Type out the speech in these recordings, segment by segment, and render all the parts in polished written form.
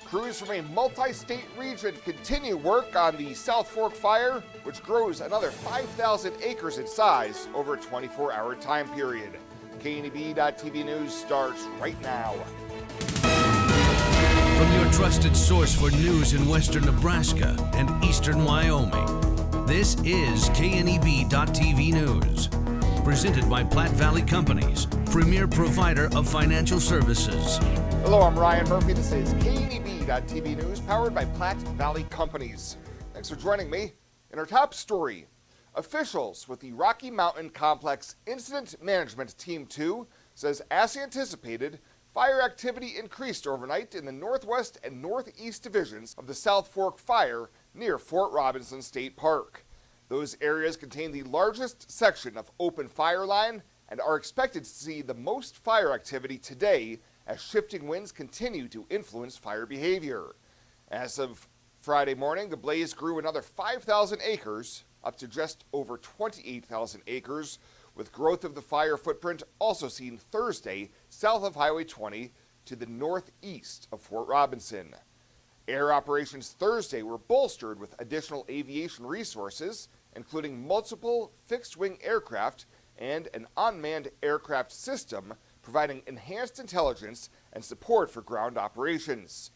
Crews from a multi-state region continue work on the South Fork fire, which grows another 5,000 acres in size over a 24-hour time period. KNEB.TV News starts right now. From your trusted source for news in western Nebraska and eastern Wyoming, this is KNEB.TV News. Presented by Platte Valley Companies, premier provider of financial services. Hello, I'm Ryan Murphy. This is KNEB.TV News, powered by Platte Valley Companies. Thanks for joining me. In our top story, officials with the Rocky Mountain Complex Incident Management Team 2 says, as anticipated, fire activity increased overnight in the northwest and northeast divisions of the South Fork fire near Fort Robinson State Park. Those areas contain the largest section of open fire line and are expected to see the most fire activity today as shifting winds continue to influence fire behavior. As of Friday morning, the blaze grew another 5,000 acres up to just over 28,000 acres, with growth of the fire footprint also seen Thursday south of Highway 20 to the northeast of Fort Robinson. Air operations Thursday were bolstered with additional aviation resources, including multiple fixed-wing aircraft and an unmanned aircraft system, providing enhanced intelligence and support for ground operations.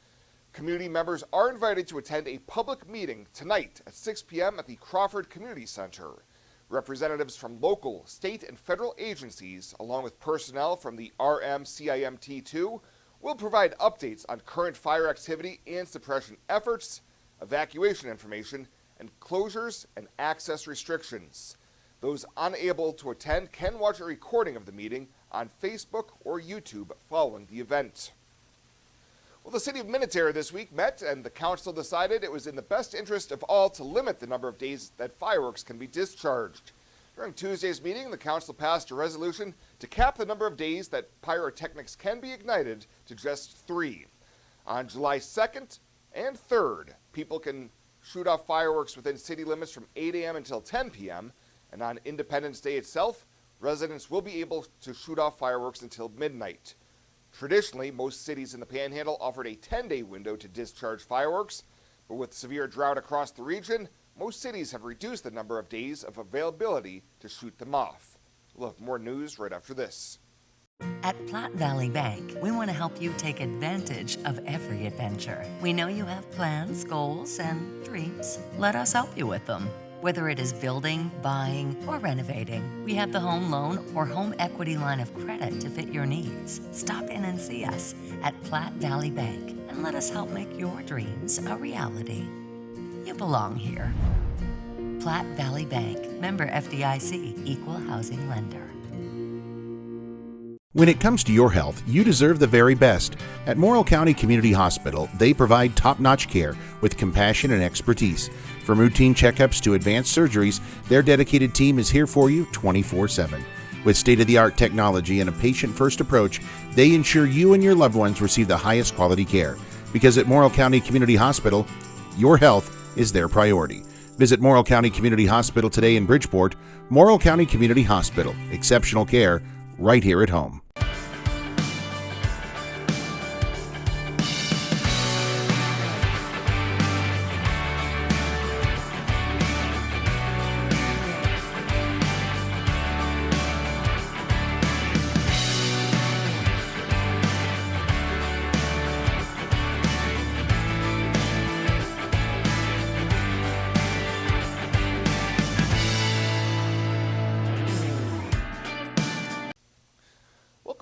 Community members are invited to attend a public meeting tonight at 6 p.m. at the Crawford Community Center. Representatives from local, state, and federal agencies, along with personnel from the RMCIMT2, will provide updates on current fire activity and suppression efforts, evacuation information, and closures and access restrictions. Those unable to attend can watch a recording of the meeting on Facebook or YouTube following the event. Well, the city of Minnetonka this week met and the council decided it was in the best interest of all to limit the number of days that fireworks can be discharged. During Tuesday's meeting, the council passed a resolution to cap the number of days that pyrotechnics can be ignited to just 3. On July 2nd and 3rd, people can shoot off fireworks within city limits from 8 a.m. until 10 p.m., and on Independence Day itself, residents will be able to shoot off fireworks until midnight. Traditionally, most cities in the Panhandle offered a 10-day window to discharge fireworks, but with severe drought across the region, most cities have reduced the number of days of availability to shoot them off. We'll have more news right after this. At Platte Valley Bank, we want to help you take advantage of every adventure. We know you have plans, goals, and dreams. Let us help you with them. Whether it is building, buying, or renovating, we have the home loan or home equity line of credit to fit your needs. Stop in and see us at Platte Valley Bank and let us help make your dreams a reality. You belong here. Platte Valley Bank, member FDIC, equal housing lender. When it comes to your health, you deserve the very best. At Morrill County Community Hospital, they provide top-notch care with compassion and expertise. From routine checkups to advanced surgeries, their dedicated team is here for you 24/7. With state-of-the-art technology and a patient-first approach, they ensure you and your loved ones receive the highest quality care. Because at Morrill County Community Hospital, your health is their priority. Visit Morrill County Community Hospital today in Bridgeport. Morrill County Community Hospital. Exceptional care right here at home.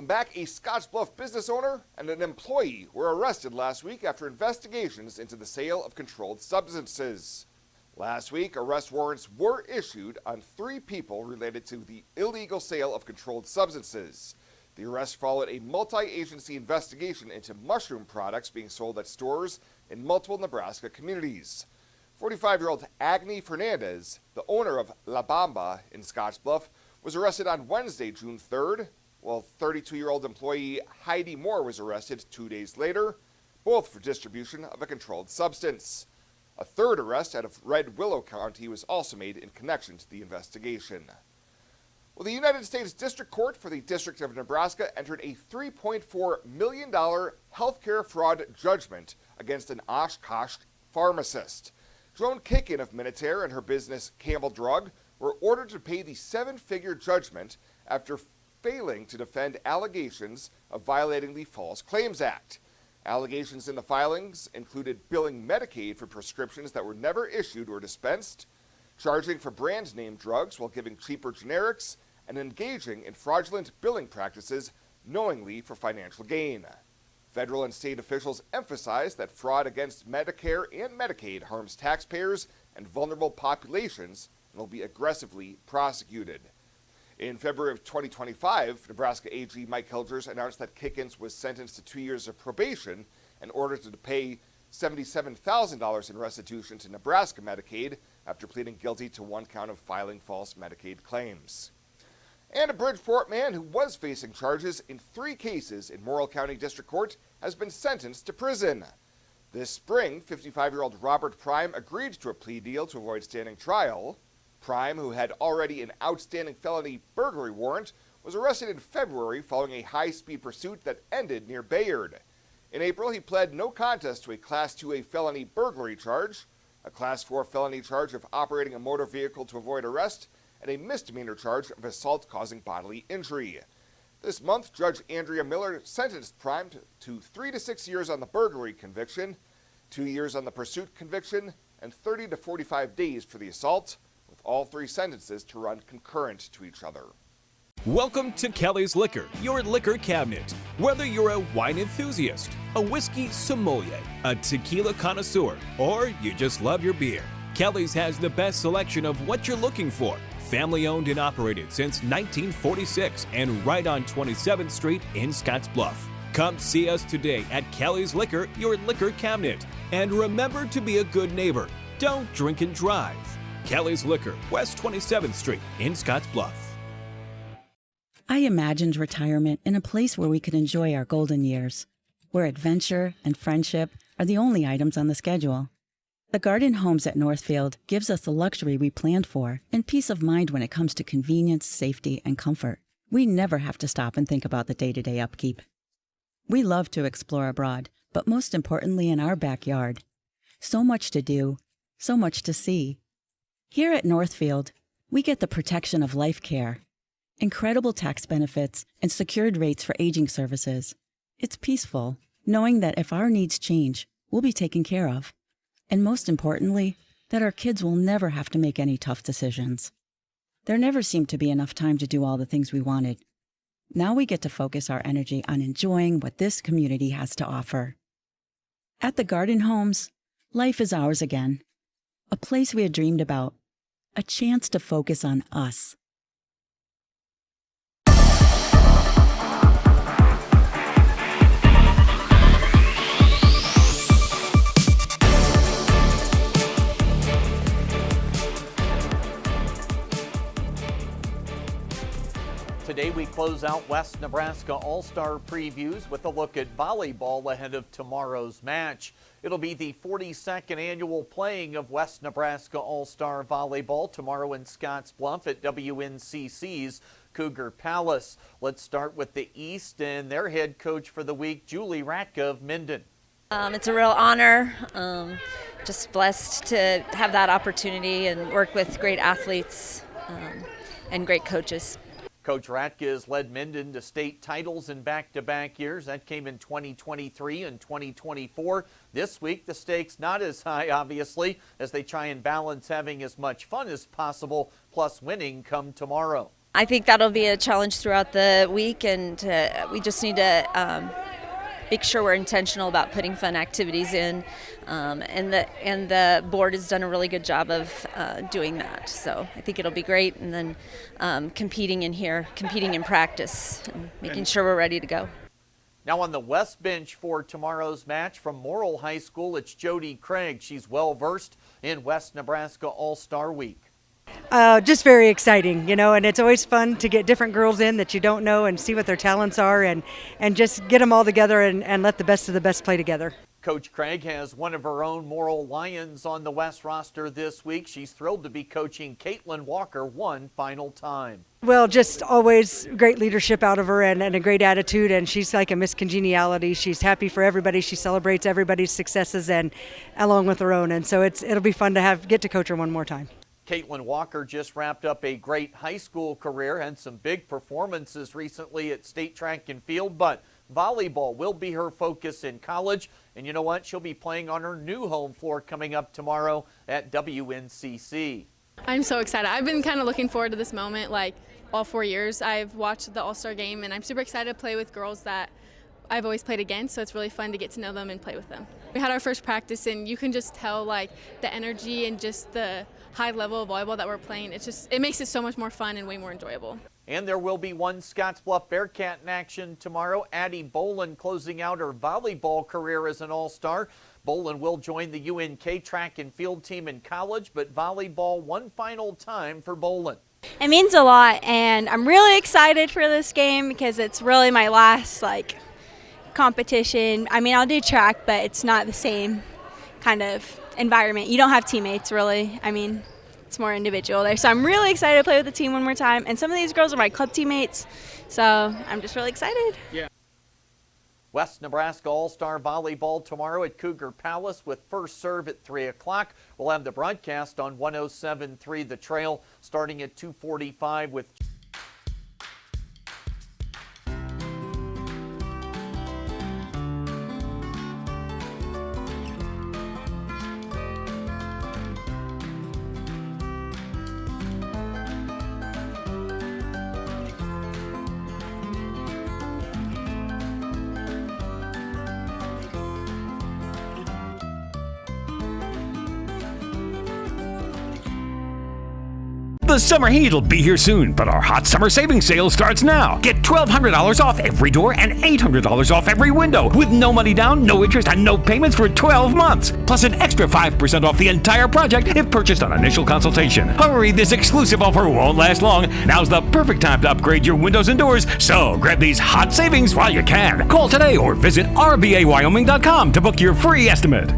Back, a Scottsbluff business owner and an employee were arrested last week after investigations into the sale of controlled substances. Last week, arrest warrants were issued on 3 people related to the illegal sale of controlled substances. The arrest followed a multi-agency investigation into mushroom products being sold at stores in multiple Nebraska communities. 45-year-old Agni Fernandez, the owner of La Bamba in Scottsbluff, was arrested on Wednesday, June 3rd, while 32-year-old employee Heidi Moore was arrested 2 days later, both for distribution of a controlled substance. A third arrest out of Red Willow County was also made in connection to the investigation. Well, the United States District Court for the District of Nebraska entered a $3.4 million healthcare fraud judgment against an Oshkosh pharmacist. Joan Kicken of Minutair and her business Campbell Drug were ordered to pay the seven-figure judgment after failing to defend allegations of violating the False Claims Act. Allegations in the filings included billing Medicaid for prescriptions that were never issued or dispensed, charging for brand name drugs while giving cheaper generics, and engaging in fraudulent billing practices knowingly for financial gain. Federal and state officials emphasize that fraud against Medicare and Medicaid harms taxpayers and vulnerable populations and will be aggressively prosecuted. In February of 2025, Nebraska AG Mike Hilgers announced that Kickens was sentenced to 2 years of probation and ordered to pay $77,000 in restitution to Nebraska Medicaid after pleading guilty to one count of filing false Medicaid claims. And a Bridgeport man who was facing charges in 3 cases in Morrill County District Court has been sentenced to prison. This spring, 55-year-old Robert Prime agreed to a plea deal to avoid standing trial. Prime, who had already an outstanding felony burglary warrant, was arrested in February following a high-speed pursuit that ended near Bayard. In April, he pled no contest to a Class 2A felony burglary charge, a Class 4 felony charge of operating a motor vehicle to avoid arrest, and a misdemeanor charge of assault causing bodily injury. This month, Judge Andrea Miller sentenced Prime to 3 to 6 years on the burglary conviction, 2 years on the pursuit conviction, and 30 to 45 days for the assault, with all 3 sentences to run concurrent to each other. Welcome to Kelly's Liquor, your liquor cabinet. Whether you're a wine enthusiast, a whiskey sommelier, a tequila connoisseur, or you just love your beer, Kelly's has the best selection of what you're looking for. Family owned and operated since 1946 and right on 27th Street in Scottsbluff. Come see us today at Kelly's Liquor, your liquor cabinet. And remember to be a good neighbor. Don't drink and drive. Kelly's Liquor, West 27th Street in Scottsbluff. I imagined retirement in a place where we could enjoy our golden years, where adventure and friendship are the only items on the schedule. The Garden Homes at Northfield gives us the luxury we planned for and peace of mind when it comes to convenience, safety, and comfort. We never have to stop and think about the day-to-day upkeep. We love to explore abroad, but most importantly in our backyard. So much to do, so much to see. Here at Northfield, we get the protection of life care, incredible tax benefits, and secured rates for aging services. It's peaceful, knowing that if our needs change, we'll be taken care of. And most importantly, that our kids will never have to make any tough decisions. There never seemed to be enough time to do all the things we wanted. Now we get to focus our energy on enjoying what this community has to offer. At the Garden Homes, life is ours again. A place we had dreamed about. A chance to focus on us. Today we close out West Nebraska All-Star previews with a look at volleyball ahead of tomorrow's match. It'll be the 42nd annual playing of West Nebraska All-Star Volleyball tomorrow in Scottsbluff at WNCC's Cougar Palace. Let's start with the East and their head coach for the week, Julie Ratka of Minden. It's a real honor. Just blessed to have that opportunity and work with great athletes and great coaches. Coach Ratka has led Minden to state titles in back-to-back years. That came in 2023 and 2024. This week, the stakes not as high, obviously, as they try and balance having as much fun as possible, plus winning come tomorrow. I think that'll be a challenge throughout the week, and we just need to make sure we're intentional about putting fun activities in, and the board has done a really good job of doing that. So I think it'll be great, and then competing in practice, and making sure we're ready to go. Now on the West bench for tomorrow's match from Morrill High School, it's Jody Craig. She's well versed in West Nebraska All-Star Week. Just very exciting, and it's always fun to get different girls in that you don't know and see what their talents are and just get them all together and let the best of the best play together. Coach Craig has one of her own Morrill Lions on the West roster this week. She's thrilled to be coaching Caitlin Walker one final time. Well, just always great leadership out of her and a great attitude, and she's like a Miss Congeniality. She's happy for everybody. She celebrates everybody's successes and along with her own, and so it'll be fun to get to coach her one more time. Caitlin Walker just wrapped up a great high school career and some big performances recently at state track and field, but volleyball will be her focus in college. And you know what? She'll be playing on her new home floor coming up tomorrow at WNCC. I'm so excited. I've been kind of looking forward to this moment like all 4 years. I've watched the All-Star game, and I'm super excited to play with girls that I've always played against, so it's really fun to get to know them and play with them. We had our first practice, and you can just tell like the energy and just the high level of volleyball that we're playing. It makes it so much more fun and way more enjoyable. And there will be one Scottsbluff Bearcat in action tomorrow. Addie Bolin closing out her volleyball career as an all-star. Bolin will join the UNK track and field team in college, but volleyball one final time for Bolin. It means a lot, and I'm really excited for this game because it's really my last competition. I mean, I'll do track, but it's not the same kind of environment. You don't have teammates, really. I mean, it's more individual there. So I'm really excited to play with the team one more time. And some of these girls are my club teammates, so I'm just really excited. Yeah. West Nebraska All-Star Volleyball tomorrow at Cougar Palace with first serve at 3 o'clock. We'll have the broadcast on 107.3 The Trail starting at 2:45 with The summer heat will be here soon, but our hot summer savings sale starts now. Get $1,200 off every door and $800 off every window with no money down, no interest, and no payments for 12 months. Plus an extra 5% off the entire project if purchased on initial consultation. Hurry, this exclusive offer won't last long. Now's the perfect time to upgrade your windows and doors, so grab these hot savings while you can. Call today or visit rbawyoming.com to book your free estimate.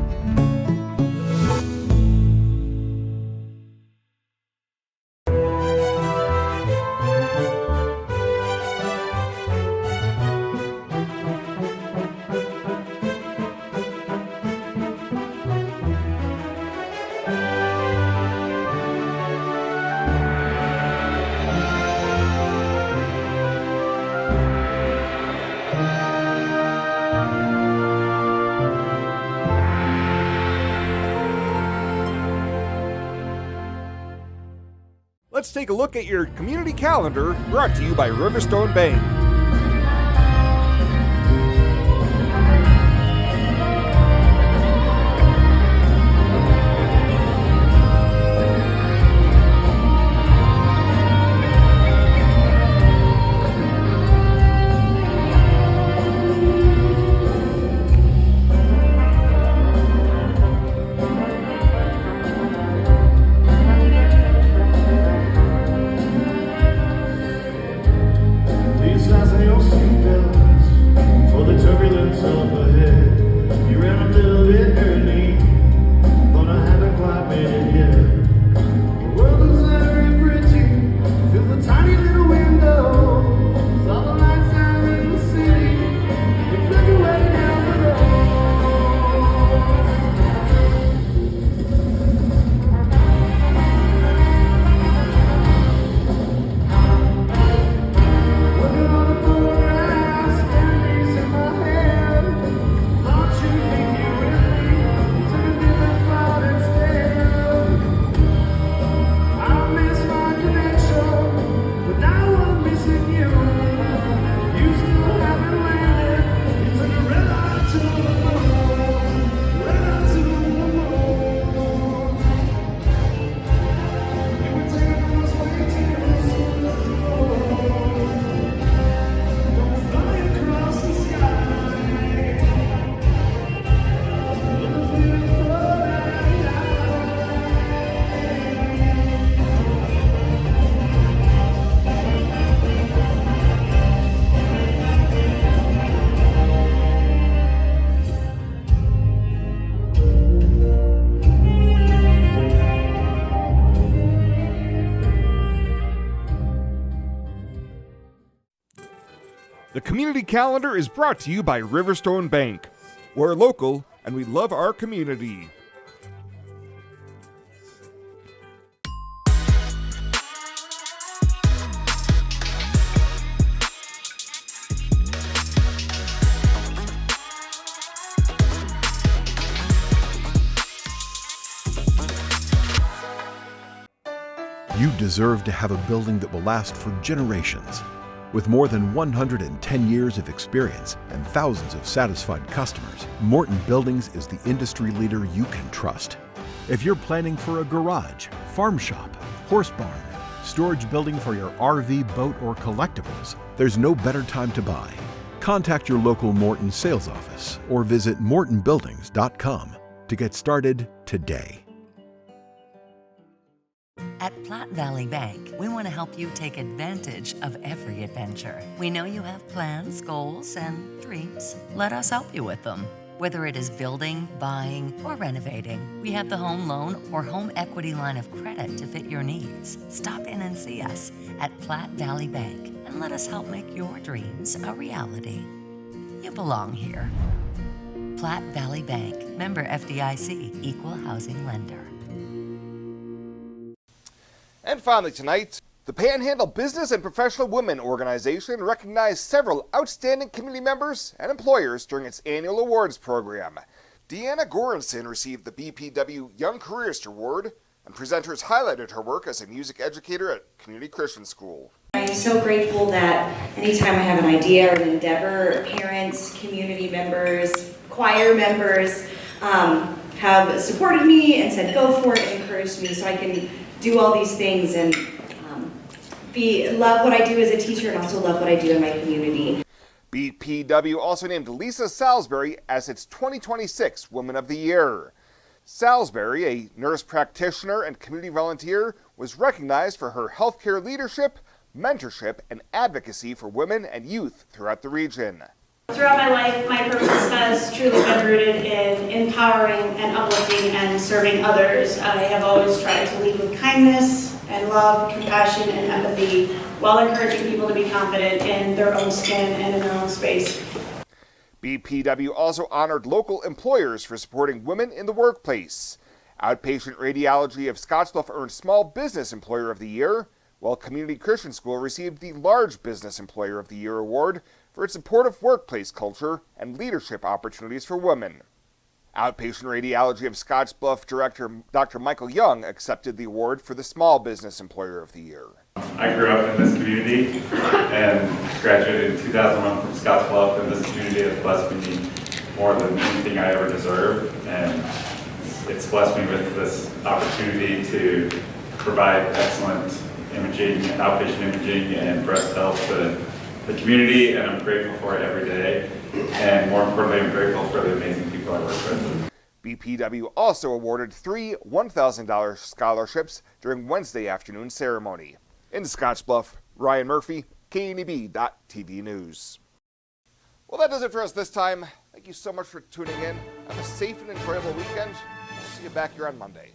Let's take a look at your community calendar, brought to you by Riverstone Bank. Community Calendar is brought to you by Riverstone Bank. We're local and we love our community. You deserve to have a building that will last for generations. With more than 110 years of experience and thousands of satisfied customers, Morton Buildings is the industry leader you can trust. If you're planning for a garage, farm shop, horse barn, storage building for your RV, boat, or collectibles, there's no better time to buy. Contact your local Morton sales office or visit mortonbuildings.com to get started today. At Platte Valley Bank, we want to help you take advantage of every adventure. We know you have plans, goals, and dreams. Let us help you with them. Whether it is building, buying, or renovating, we have the home loan or home equity line of credit to fit your needs. Stop in and see us at Platte Valley Bank and let us help make your dreams a reality. You belong here. Platte Valley Bank, member FDIC, equal housing lender. And finally tonight, the Panhandle Business and Professional Women Organization recognized several outstanding community members and employers during its annual awards program. Deanna Goranson received the BPW Young Careerist Award, and presenters highlighted her work as a music educator at Community Christian School. I am so grateful that anytime I have an idea or an endeavor, parents, community members, choir members have supported me and said go for it and encouraged me so I can do all these things and love what I do as a teacher and also love what I do in my community. BPW also named Lisa Salisbury as its 2026 Woman of the Year. Salisbury, a nurse practitioner and community volunteer, was recognized for her healthcare leadership, mentorship, and advocacy for women and youth throughout the region. Throughout my life, my purpose has truly been rooted in empowering and uplifting and serving others. I have always tried to lead with kindness and love, compassion, and empathy while encouraging people to be confident in their own skin and in their own space. BPW also honored local employers for supporting women in the workplace. Outpatient Radiology of Scottsbluff earned Small Business Employer of the Year, while Community Christian School received the Large Business Employer of the Year award for its supportive workplace culture and leadership opportunities for women. Outpatient Radiology of Scottsbluff Director Dr. Michael Young accepted the award for the Small Business Employer of the Year. I grew up in this community and graduated in 2001 from Scottsbluff, and this community has blessed me more than anything I ever deserved, and it's blessed me with this opportunity to provide excellent imaging, outpatient imaging, and breast health to the community, and I'm grateful for it every day. And more importantly, I'm grateful for the amazing people I work with. BPW also awarded 3 $1,000 scholarships during Wednesday afternoon ceremony. In Scottsbluff, Ryan Murphy, KNEB.TV News. Well, that does it for us this time. Thank you so much for tuning in. Have a safe and enjoyable weekend. We'll see you back here on Monday.